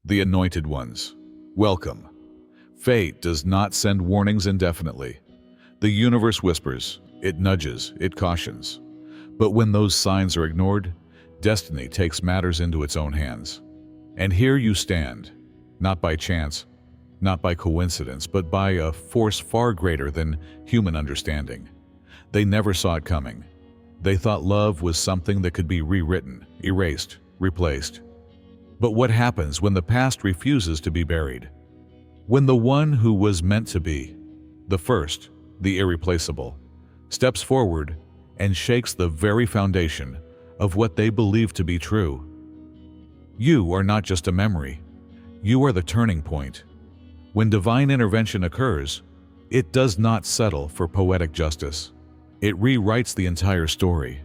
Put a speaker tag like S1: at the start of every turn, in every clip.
S1: The anointed ones. Welcome. Fate does not send warnings indefinitely. The universe whispers, it nudges, it cautions. But when those signs are ignored, destiny takes matters into its own hands. And here you stand, not by chance, not by coincidence, but by a force far greater than human understanding. They never saw it coming. They thought love was something that could be rewritten, erased, replaced. But what happens when the past refuses to be buried? When the one who was meant to be, the first, the irreplaceable, steps forward and shakes the very foundation of what they believe to be true. You are not just a memory. You are the turning point. When divine intervention occurs, it does not settle for poetic justice. It rewrites the entire story.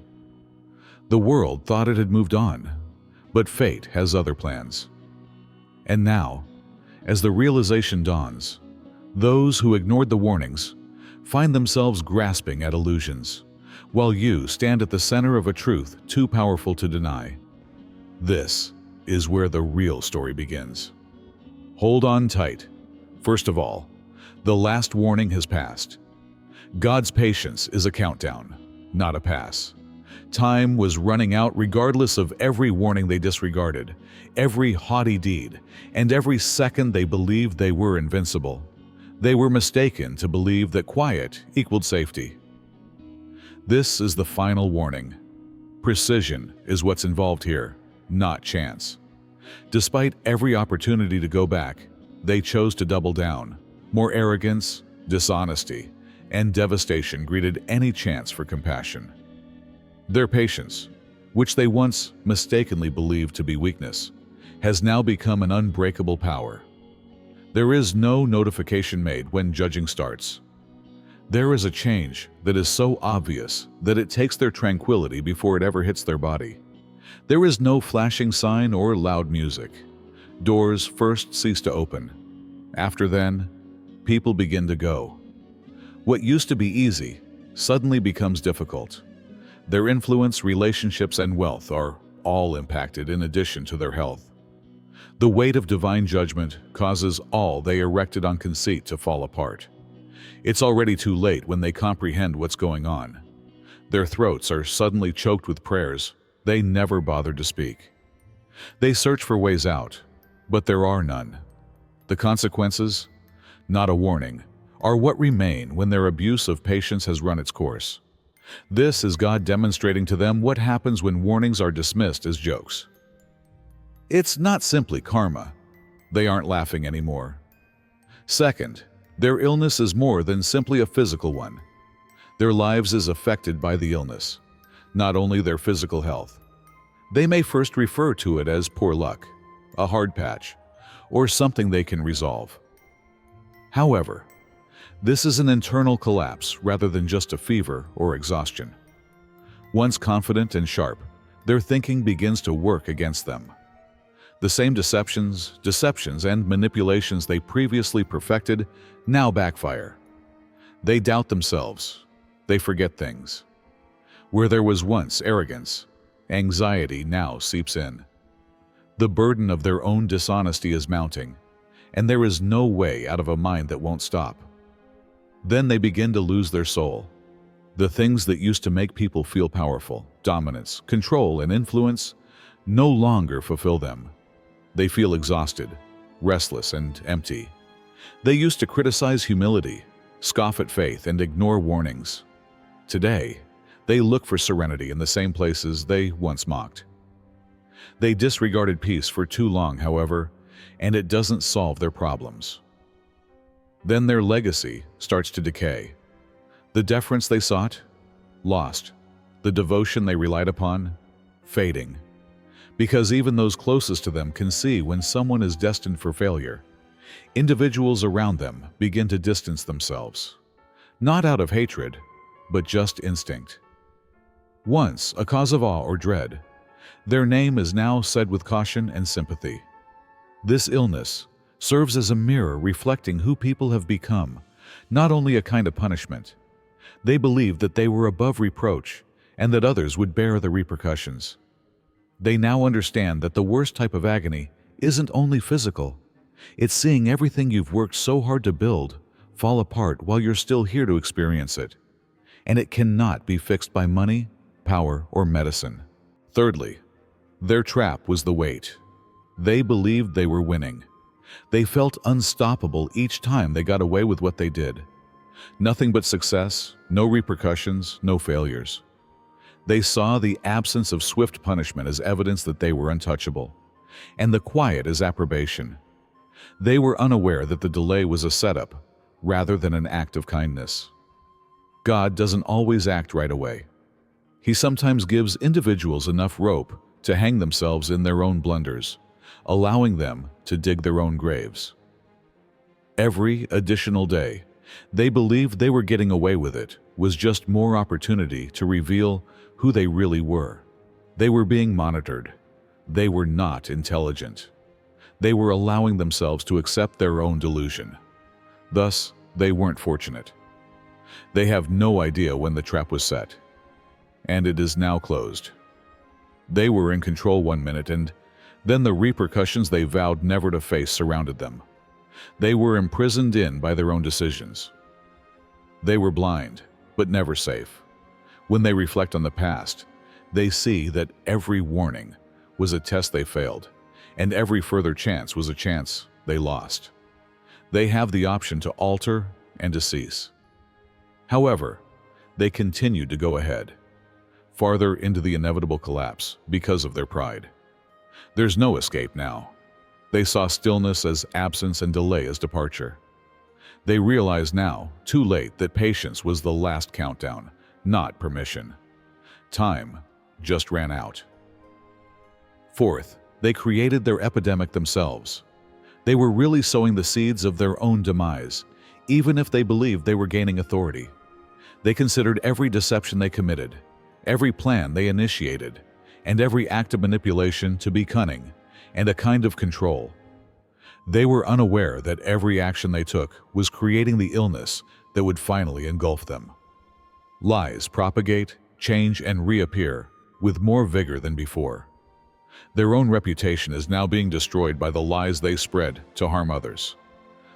S1: The world thought it had moved on, but fate has other plans. And now, as the realization dawns, those who ignored the warnings find themselves grasping at illusions, while you stand at the center of a truth too powerful to deny. This is where the real story begins. Hold on tight. First of all, the last warning has passed. God's patience is a countdown, not a pass. Time was running out regardless of every warning they disregarded, every haughty deed, and every second they believed they were invincible. They were mistaken to believe that quiet equaled safety. This is the final warning. Precision is what's involved here, not chance. Despite every opportunity to go back, they chose to double down. More arrogance, dishonesty, and devastation greeted any chance for compassion. Their patience, which they once mistakenly believed to be weakness, has now become an unbreakable power. There is no notification made when judging starts. There is a change that is so obvious that it takes their tranquility before it ever hits their body. There is no flashing sign or loud music. Doors first cease to open. After then, people begin to go. What used to be easy suddenly becomes difficult. Their influence, relationships, and wealth are all impacted in addition to their health. The weight of divine judgment causes all they erected on conceit to fall apart. It's already too late when they comprehend what's going on. Their throats are suddenly choked with prayers they never bothered to speak. They search for ways out, but there are none. The consequences, not a warning, are what remain when their abuse of patience has run its course. This is God demonstrating to them what happens when warnings are dismissed as jokes. It's not simply karma. They aren't laughing anymore. Second, their illness is more than simply a physical one. Their lives is affected by the illness, not only their physical health. They may first refer to it as poor luck, a hard patch, or something they can resolve. However, this is an internal collapse rather than just a fever or exhaustion. Once confident and sharp, their thinking begins to work against them. The same deceptions, and manipulations they previously perfected now backfire. They doubt themselves. They forget things. Where there was once arrogance, anxiety now seeps in. The burden of their own dishonesty is mounting, and there is no way out of a mind that won't stop. Then they begin to lose their soul. The things that used to make people feel powerful, dominance, control, and influence no longer fulfill them. They feel exhausted, restless, and empty. They used to criticize humility, scoff at faith, and ignore warnings. Today, they look for serenity in the same places they once mocked. They disregarded peace for too long, however, and it doesn't solve their problems. Then their legacy starts to decay. The deference they sought, lost. The devotion they relied upon, fading. Because even those closest to them can see when someone is destined for failure. Individuals around them begin to distance themselves. Not out of hatred, but just instinct. Once a cause of awe or dread, their name is now said with caution and sympathy. This illness serves as a mirror reflecting who people have become, not only a kind of punishment. They believed that they were above reproach and that others would bear the repercussions. They now understand that the worst type of agony isn't only physical. It's seeing everything you've worked so hard to build fall apart while you're still here to experience it. And it cannot be fixed by money, power, or medicine. Thirdly, their trap was the wait. They believed they were winning. They felt unstoppable each time they got away with what they did. Nothing but success, no repercussions, no failures. They saw the absence of swift punishment as evidence that they were untouchable, and the quiet as approbation. They were unaware that the delay was a setup rather than an act of kindness. God doesn't always act right away. He sometimes gives individuals enough rope to hang themselves in their own blunders, allowing them to dig their own graves. Every additional day, they believed they were getting away with it was just more opportunity to reveal who they really were. They were being monitored. They were not intelligent. They were allowing themselves to accept their own delusion. Thus, they weren't fortunate. They have no idea when the trap was set, and it is now closed. They were in control one minute, and then the repercussions they vowed never to face surrounded them. They were imprisoned by their own decisions. They were blind, but never safe. When they reflect on the past, they see that every warning was a test they failed, and every further chance was a chance they lost. They have the option to alter and to cease. However, they continued to go ahead, farther into the inevitable collapse because of their pride. There's no escape now. They saw stillness as absence and delay as departure. They realize now, too late, that patience was the last countdown, not permission. Time just ran out. Fourth, they created their epidemic themselves. They were really sowing the seeds of their own demise, even if they believed they were gaining authority. They considered every deception they committed, every plan they initiated, and every act of manipulation to be cunning and a kind of control. They were unaware that every action they took was creating the illness that would finally engulf them. Lies propagate, change, and reappear with more vigor than before. Their own reputation is now being destroyed by the lies they spread to harm others.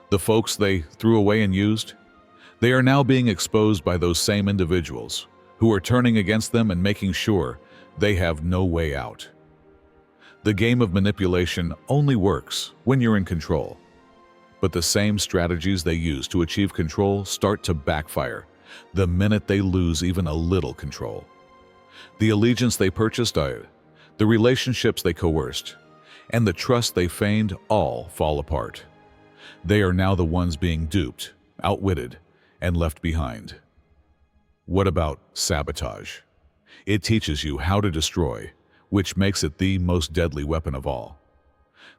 S1: The folks they threw away and used, they are now being exposed by those same individuals who are turning against them and making sure they have no way out. The game of manipulation only works when you're in control. But the same strategies they use to achieve control start to backfire the minute they lose even a little control. The allegiance they purchased, the relationships they coerced, and the trust they feigned all fall apart. They are now the ones being duped, outwitted, and left behind. What about sabotage? It teaches you how to destroy, which makes it the most deadly weapon of all.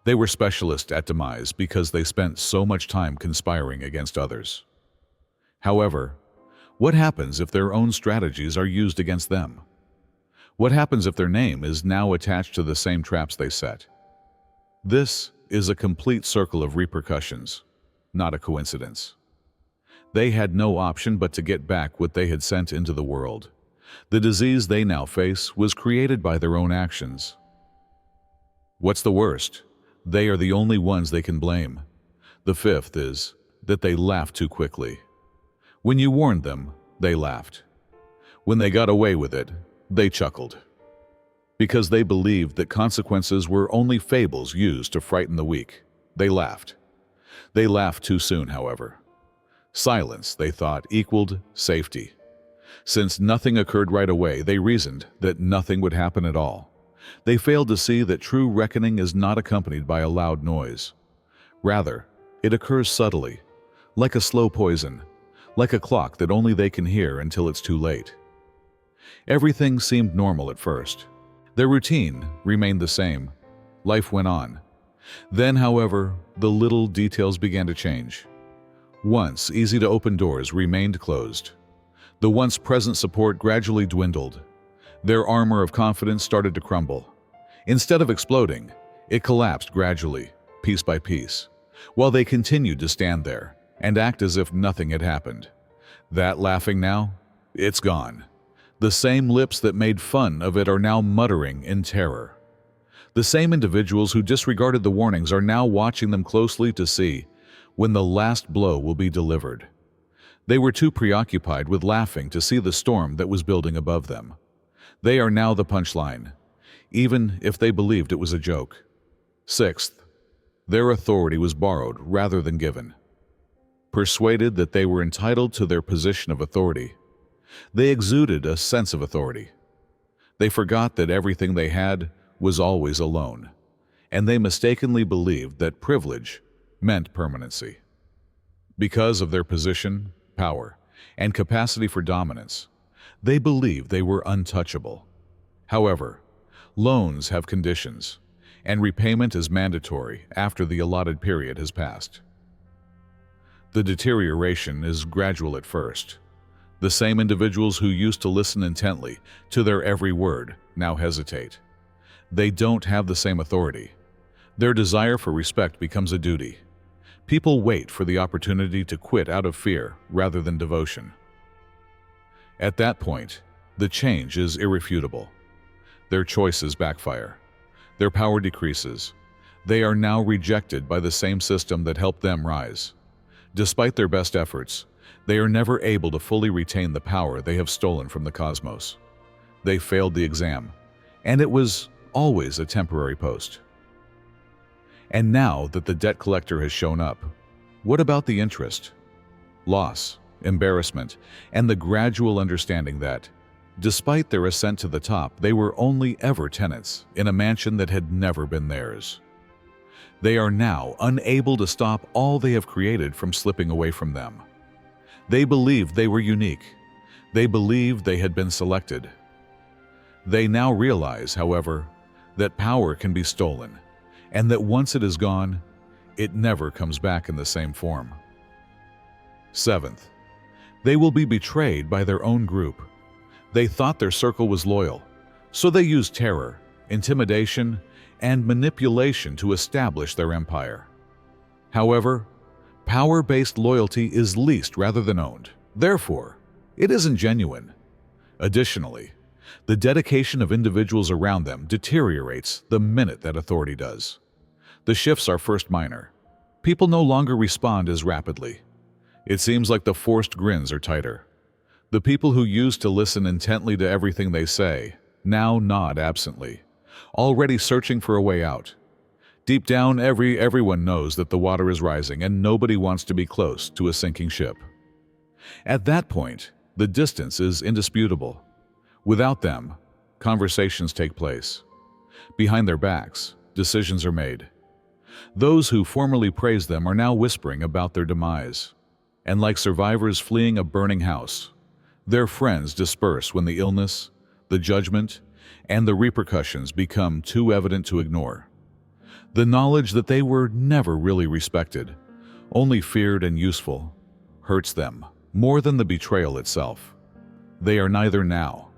S1: They were specialists at demise because they spent so much time conspiring against others. However, what happens if their own strategies are used against them? What happens if their name is now attached to the same traps they set? This is a complete circle of repercussions, not a coincidence. They had no option but to get back what they had sent into the world. The disease they now face was created by their own actions. What's the worst? They are the only ones they can blame. The fifth is that they laughed too quickly. When you warned them, they laughed. When they got away with it, they chuckled. Because they believed that consequences were only fables used to frighten the weak, they laughed. They laughed too soon, however. Silence, they thought, equaled safety. Since nothing occurred right away, they reasoned that nothing would happen at all. They failed to see that true reckoning is not accompanied by a loud noise. Rather, it occurs subtly, like a slow poison, like a clock that only they can hear until it's too late. Everything seemed normal at first. Their routine remained the same. Life went on. Then, however, the little details began to change. Once easy-to-open doors remained closed. The once present support gradually dwindled. Their armor of confidence started to crumble. Instead of exploding, it collapsed gradually, piece by piece, while they continued to stand there and act as if nothing had happened. That laughing now, it's gone. The same lips that made fun of it are now muttering in terror. The same individuals who disregarded the warnings are now watching them closely to see when the last blow will be delivered. They were too preoccupied with laughing to see the storm that was building above them. They are now the punchline, even if they believed it was a joke. Sixth, their authority was borrowed rather than given. Persuaded that they were entitled to their position of authority, they exuded a sense of authority. They forgot that everything they had was always alone, and they mistakenly believed that privilege meant permanency. Because of their position, power, and capacity for dominance, they believed they were untouchable. However, loans have conditions, and repayment is mandatory after the allotted period has passed. The deterioration is gradual at first. The same individuals who used to listen intently to their every word now hesitate. They don't have the same authority. Their desire for respect becomes a duty. People wait for the opportunity to quit out of fear rather than devotion. At that point, the change is irrefutable. Their choices backfire. Their power decreases. They are now rejected by the same system that helped them rise. Despite their best efforts, they are never able to fully retain the power they have stolen from the cosmos. They failed the exam, and it was always a temporary post. And now that the debt collector has shown up, what about the interest, loss, embarrassment, and the gradual understanding that, despite their ascent to the top, they were only ever tenants in a mansion that had never been theirs? They are now unable to stop all they have created from slipping away from them. They believed they were unique. They believed they had been selected. They now realize, however, that power can be stolen, and that once it is gone, it never comes back in the same form. Seventh, they will be betrayed by their own group. They thought their circle was loyal, so they used terror, intimidation, and manipulation to establish their empire. However, power-based loyalty is leased rather than owned. Therefore, it isn't genuine. Additionally, the dedication of individuals around them deteriorates the minute that authority does. The shifts are first minor. People no longer respond as rapidly. It seems like the forced grins are tighter. The people who used to listen intently to everything they say now nod absently, already searching for a way out. Deep down, everyone knows that the water is rising and nobody wants to be close to a sinking ship. At that point, the distance is indisputable. Without them, conversations take place. Behind their backs, decisions are made. Those who formerly praised them are now whispering about their demise. And like survivors fleeing a burning house, their friends disperse when the illness, the judgment, and the repercussions become too evident to ignore. The knowledge that they were never really respected, only feared and useful, hurts them more than the betrayal itself. They are neither now,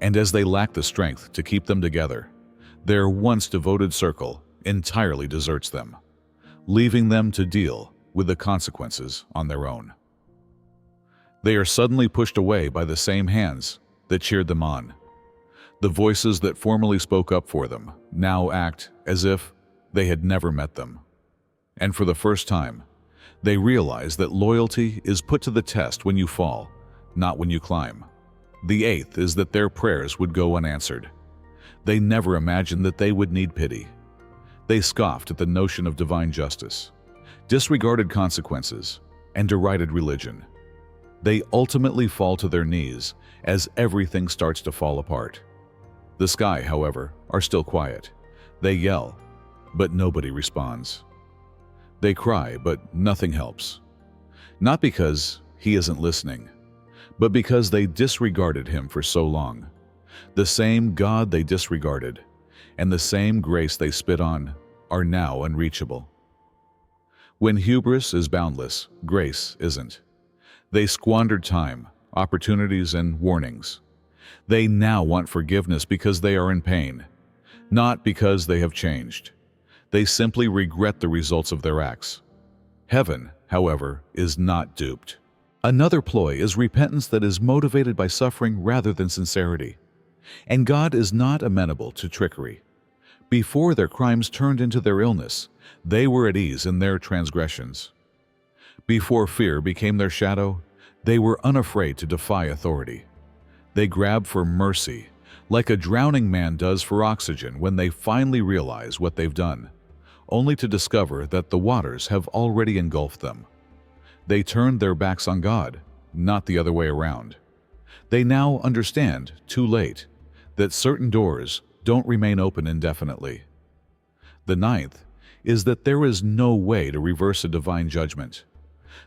S1: and as they lack the strength to keep them together, their once devoted circle entirely deserts them, leaving them to deal with the consequences on their own. They are suddenly pushed away by the same hands that cheered them on. The voices that formerly spoke up for them now act as if they had never met them. And for the first time, they realize that loyalty is put to the test when you fall, not when you climb. The eighth is that their prayers would go unanswered. They never imagined that they would need pity. They scoffed at the notion of divine justice, disregarded consequences, and derided religion. They ultimately fall to their knees as everything starts to fall apart. The sky, however, are still quiet. They yell, but nobody responds. They cry, but nothing helps. Not because he isn't listening, but because they disregarded him for so long. The same God they disregarded and the same grace they spit on are now unreachable. When hubris is boundless, grace isn't. They squandered time, opportunities, and warnings. They now want forgiveness because they are in pain, not because they have changed. They simply regret the results of their acts. Heaven, however, is not duped. Another ploy is repentance that is motivated by suffering rather than sincerity. And God is not amenable to trickery. Before their crimes turned into their illness, they were at ease in their transgressions. Before fear became their shadow, they were unafraid to defy authority. They grabbed for mercy, like a drowning man does for oxygen when they finally realize what they've done, only to discover that the waters have already engulfed them. They turned their backs on God, not the other way around. They now understand, too late, that certain doors don't remain open indefinitely. The ninth is that there is no way to reverse a divine judgment.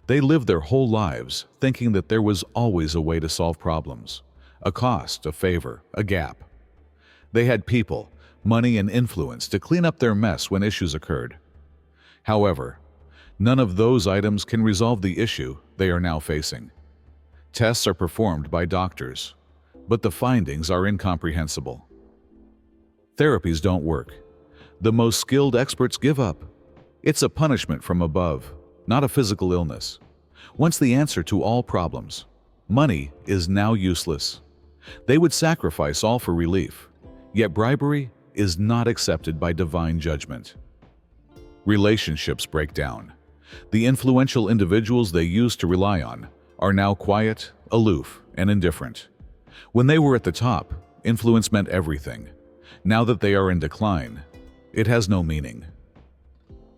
S1: They lived their whole lives thinking that there was always a way to solve problems, a cost, a favor, a gap. They had people, money, and influence to clean up their mess when issues occurred. However, none of those items can resolve the issue they are now facing. Tests are performed by doctors, but the findings are incomprehensible. Therapies don't work. The most skilled experts give up. It's a punishment from above, not a physical illness. Once the answer to all problems, money is now useless. They would sacrifice all for relief, yet bribery is not accepted by divine judgment. Relationships break down. The influential individuals they used to rely on are now quiet, aloof, and indifferent. When they were at the top, influence meant everything. Now that they are in decline, it has no meaning.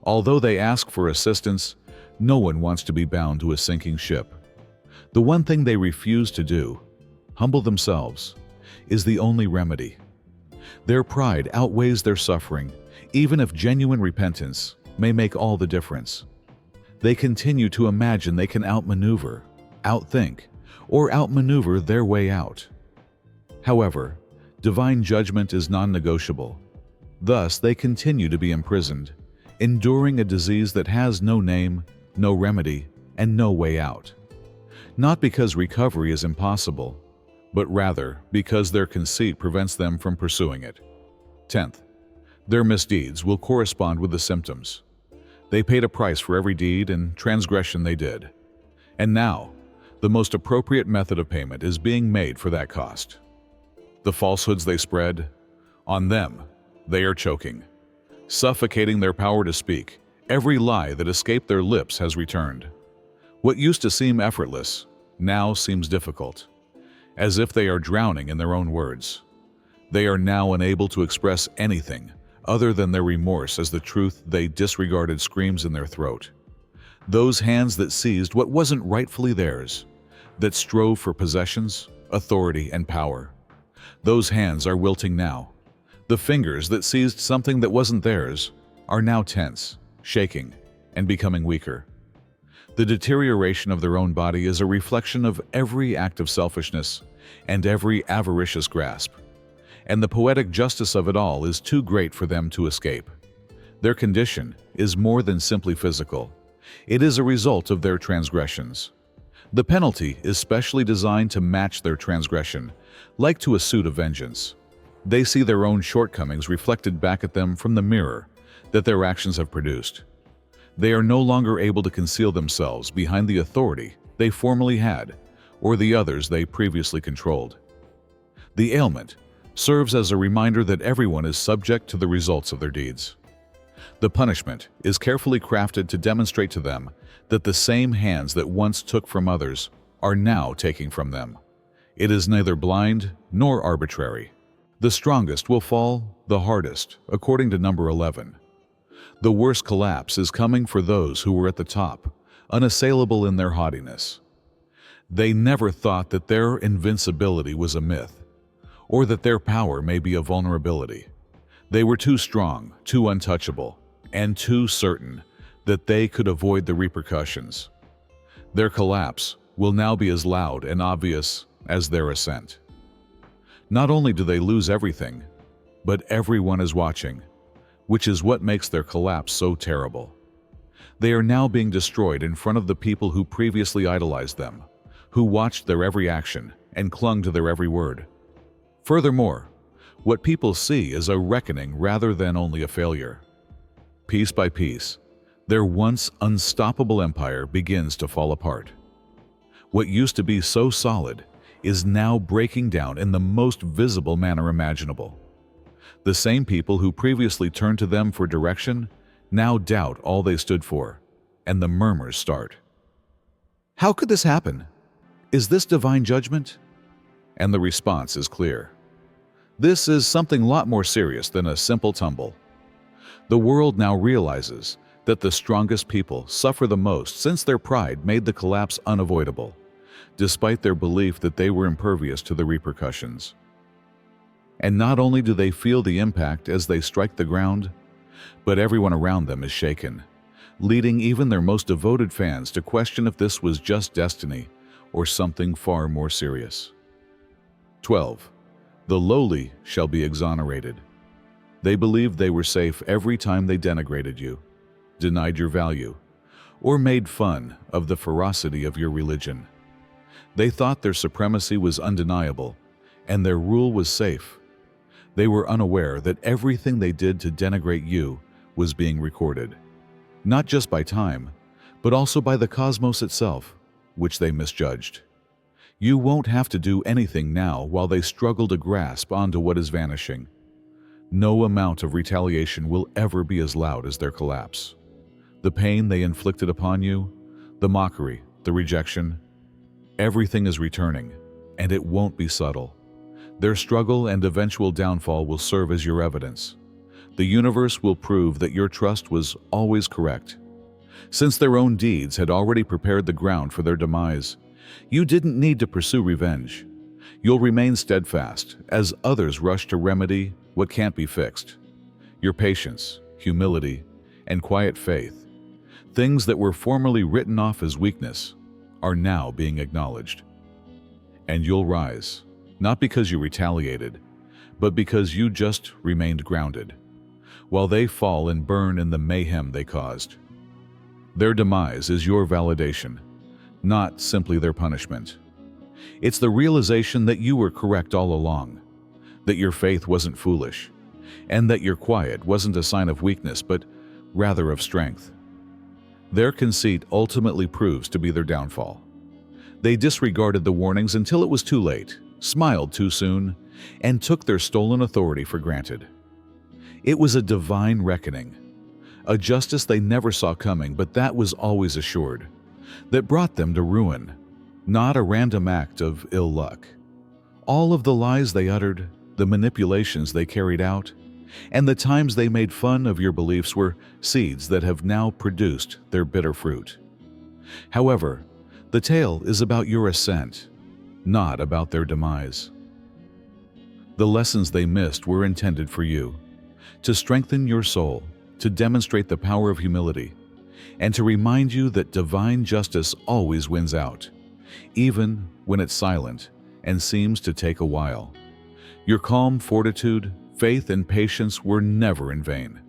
S1: Although they ask for assistance, no one wants to be bound to a sinking ship. The one thing they refuse to do, humble themselves, is the only remedy. Their pride outweighs their suffering, even if genuine repentance may make all the difference. They continue to imagine they can outmaneuver, outthink, or outmaneuver their way out. However, divine judgment is non-negotiable. Thus, they continue to be imprisoned, enduring a disease that has no name, no remedy, and no way out. Not because recovery is impossible, but rather because their conceit prevents them from pursuing it. 10th, their misdeeds will correspond with the symptoms. They paid a price for every deed and transgression they did. And now, the most appropriate method of payment is being made for that cost. The falsehoods they spread, on them, they are choking. Suffocating their power to speak, every lie that escaped their lips has returned. What used to seem effortless now seems difficult, as if they are drowning in their own words. They are now unable to express anything other than their remorse as the truth they disregarded screams in their throat. Those hands that seized what wasn't rightfully theirs, that strove for possessions, authority, and power. Those hands are wilting now. The fingers that seized something that wasn't theirs are now tense, shaking, and becoming weaker. The deterioration of their own body is a reflection of every act of selfishness and every avaricious grasp. And the poetic justice of it all is too great for them to escape. Their condition is more than simply physical. It is a result of their transgressions. The penalty is specially designed to match their transgression, like to a suit of vengeance. They see their own shortcomings reflected back at them from the mirror that their actions have produced. They are no longer able to conceal themselves behind the authority they formerly had or the others they previously controlled. The ailment serves as a reminder that everyone is subject to the results of their deeds. The punishment is carefully crafted to demonstrate to them that the same hands that once took from others are now taking from them. It is neither blind nor arbitrary. The strongest will fall the hardest, according to number 11. The worst collapse is coming for those who were at the top, unassailable in their haughtiness. They never thought that their invincibility was a myth, or that their power may be a vulnerability. They were too strong, too untouchable, and too certain that they could avoid the repercussions. Their collapse will now be as loud and obvious as their ascent. Not only do they lose everything, but everyone is watching, which is what makes their collapse so terrible. They are now being destroyed in front of the people who previously idolized them, who watched their every action and clung to their every word. Furthermore, what people see is a reckoning rather than only a failure. Piece by piece, their once unstoppable empire begins to fall apart. What used to be so solid is now breaking down in the most visible manner imaginable. The same people who previously turned to them for direction now doubt all they stood for, and the murmurs start. How could this happen? Is this divine judgment? And the response is clear. This is something a lot more serious than a simple tumble. The world now realizes that the strongest people suffer the most since their pride made the collapse unavoidable, despite their belief that they were impervious to the repercussions. And not only do they feel the impact as they strike the ground, but everyone around them is shaken, leading even their most devoted fans to question if this was just destiny or something far more serious. 12. The lowly shall be exonerated. They believed they were safe every time they denigrated you, denied your value, or made fun of the ferocity of your religion. They thought their supremacy was undeniable, and their rule was safe. They were unaware that everything they did to denigrate you was being recorded, not just by time, but also by the cosmos itself, which they misjudged. You won't have to do anything now while they struggle to grasp onto what is vanishing. No amount of retaliation will ever be as loud as their collapse. The pain they inflicted upon you, the mockery, the rejection, everything is returning, and it won't be subtle. Their struggle and eventual downfall will serve as your evidence. The universe will prove that your trust was always correct. Since their own deeds had already prepared the ground for their demise, you didn't need to pursue revenge. You'll remain steadfast as others rush to remedy what can't be fixed. Your patience, humility, and quiet faith, things that were formerly written off as weakness, are now being acknowledged. And you'll rise, not because you retaliated, but because you just remained grounded, while they fall and burn in the mayhem they caused. Their demise is your validation, not simply their punishment. It's the realization that you were correct all along, that your faith wasn't foolish, and that your quiet wasn't a sign of weakness, but rather of strength. Their conceit ultimately proves to be their downfall. They disregarded the warnings until it was too late, smiled too soon, and took their stolen authority for granted. It was a divine reckoning, a justice they never saw coming, but that was always assured, that brought them to ruin, not a random act of ill luck. All of the lies they uttered, the manipulations they carried out, and the times they made fun of your beliefs were seeds that have now produced their bitter fruit. However, the tale is about your ascent, not about their demise. The lessons they missed were intended for you, to strengthen your soul, to demonstrate the power of humility, and to remind you that divine justice always wins out, even when it's silent and seems to take a while. Your calm fortitude, faith, and patience were never in vain.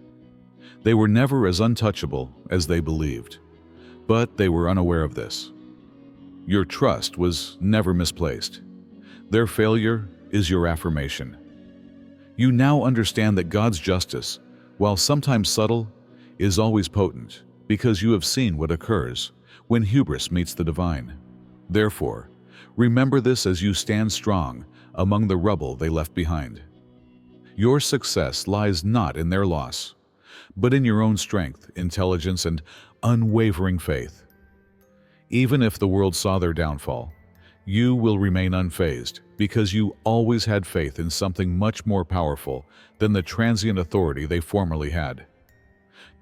S1: They were never as untouchable as they believed, but they were unaware of this. Your trust was never misplaced. Their failure is your affirmation. You now understand that God's justice, while sometimes subtle, is always potent, because you have seen what occurs when hubris meets the divine. Therefore, remember this as you stand strong among the rubble they left behind. Your success lies not in their loss, but in your own strength, intelligence, and unwavering faith. Even if the world saw their downfall, you will remain unfazed because you always had faith in something much more powerful than the transient authority they formerly had.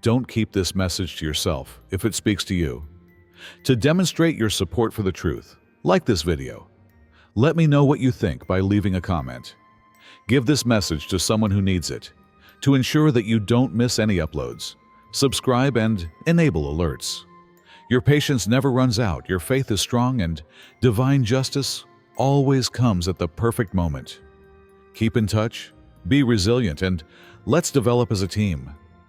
S1: Don't keep this message to yourself if it speaks to you. To demonstrate your support for the truth, like this video. Let me know what you think by leaving a comment. Give this message to someone who needs it. To ensure that you don't miss any uploads, subscribe and enable alerts. Your patience never runs out, your faith is strong, and divine justice always comes at the perfect moment. Keep in touch, be resilient, and let's develop as a team.